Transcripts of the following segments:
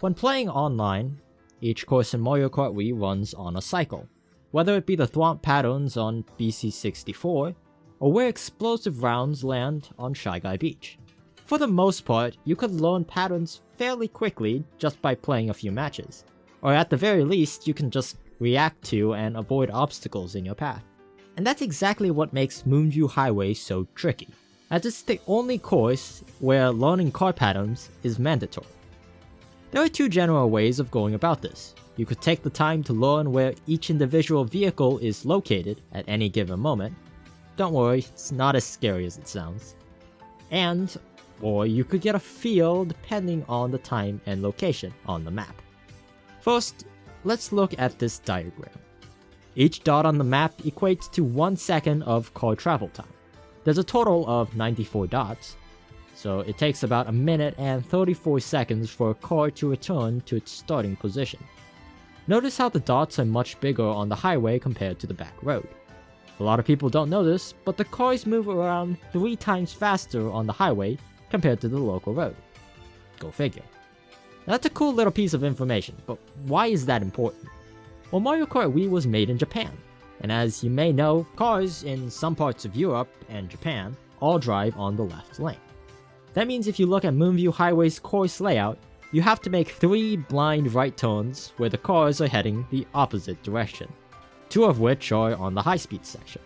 When playing online, each course in Mario Kart Wii runs on a cycle, whether it be the Thwomp patterns on BC64, or where explosive rounds land on Shy Guy Beach. For the most part, you could learn patterns fairly quickly just by playing a few matches, or at the very least, you can just react to and avoid obstacles in your path. And that's exactly what makes Moonview Highway so tricky, as it's the only course where learning car patterns is mandatory. There are two general ways of going about this. You could take the time to learn where each individual vehicle is located at any given moment. Don't worry, it's not as scary as it sounds. Or you could get a feel depending on the time and location on the map. First, let's look at this diagram. Each dot on the map equates to 1 second of car travel time. There's a total of 94 dots, so it takes about 1 minute and 34 seconds for a car to return to its starting position. Notice how the dots are much bigger on the highway compared to the back road. A lot of people don't know this, but the cars move around 3 times faster on the highway compared to the local road. Go figure. Now, that's a cool little piece of information, but why is that important? Well, Mario Kart Wii was made in Japan, and as you may know, cars in some parts of Europe and Japan all drive on the left lane. That means if you look at Moonview Highway's course layout, you have to make 3 blind right turns where the cars are heading the opposite direction, 2 of which are on the high-speed section.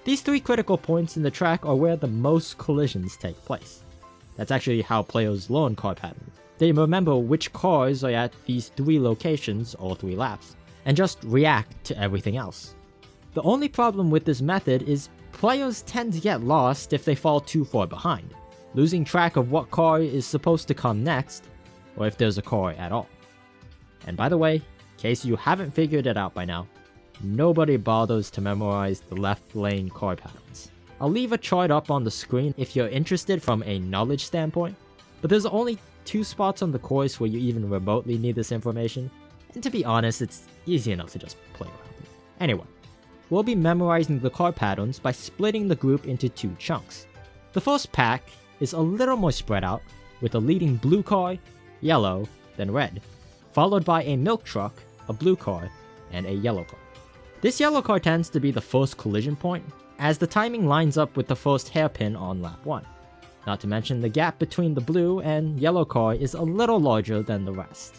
These 3 critical points in the track are where the most collisions take place. That's actually how players learn car patterns. They remember which cars are at these 3 locations all 3 laps, and just react to everything else. The only problem with this method is players tend to get lost if they fall too far behind, losing track of what car is supposed to come next, or if there's a car at all. And by the way, in case you haven't figured it out by now, nobody bothers to memorize the left lane car patterns. I'll leave a chart up on the screen if you're interested from a knowledge standpoint, but there's only 2 spots on the course where you even remotely need this information, and to be honest, it's easy enough to just play around with. Anyway, we'll be memorizing the car patterns by splitting the group into 2 chunks. The first pack is a little more spread out, with a leading blue car, yellow, then red, followed by a milk truck, a blue car, and a yellow car. This yellow car tends to be the first collision point, as the timing lines up with the first hairpin on lap 1. Not to mention the gap between the blue and yellow car is a little larger than the rest.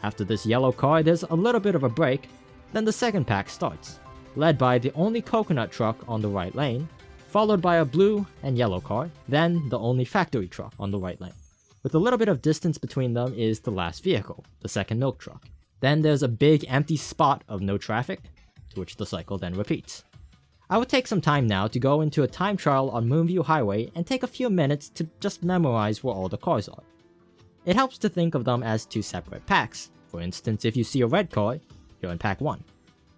After this yellow car, there's a little bit of a break, then the second pack starts, led by the only coconut truck on the right lane, followed by a blue and yellow car, then the only factory truck on the right lane. With a little bit of distance between them is the last vehicle, the second milk truck. Then there's a big empty spot of no traffic, to which the cycle then repeats. I would take some time now to go into a time trial on Moonview Highway and take a few minutes to just memorize where all the cars are. It helps to think of them as 2 separate packs. For instance, if you see a red car, you're in pack 1.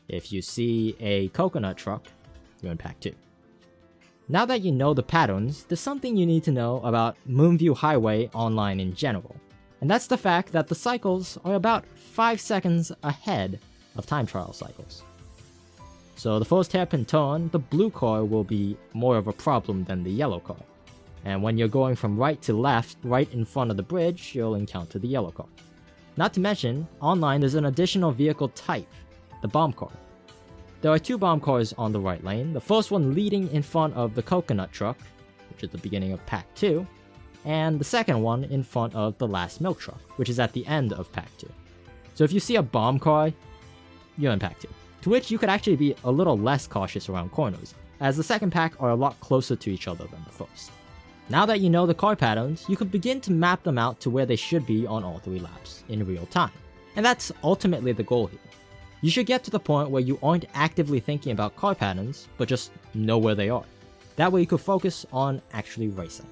If you see a coconut truck, you're in pack 2. Now that you know the patterns, there's something you need to know about Moonview Highway online in general. And that's the fact that the cycles are about 5 seconds ahead of time trial cycles. So the first hairpin turn, the blue car will be more of a problem than the yellow car. And when you're going from right to left, right in front of the bridge, you'll encounter the yellow car. Not to mention, online there's an additional vehicle type, the bomb car. There are 2 bomb cars on the right lane, the first one leading in front of the coconut truck, which is the beginning of pack 2, and the second one in front of the last milk truck, which is at the end of pack 2. So if you see a bomb car, you're in pack 2. To which you could actually be a little less cautious around corners, as the second pack are a lot closer to each other than the first. Now that you know the car patterns, you can begin to map them out to where they should be on all 3 laps, in real time. And that's ultimately the goal here. You should get to the point where you aren't actively thinking about car patterns, but just know where they are. That way you can focus on actually racing.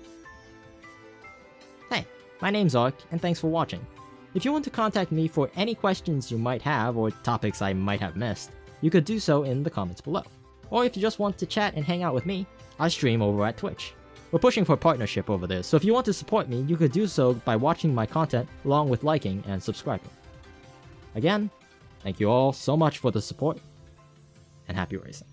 Hey, my name's Ark, and thanks for watching. If you want to contact me for any questions you might have or topics I might have missed, you could do so in the comments below. Or if you just want to chat and hang out with me, I stream over at Twitch. We're pushing for a partnership over there, so if you want to support me, you could do so by watching my content along with liking and subscribing. Again, thank you all so much for the support, and happy racing.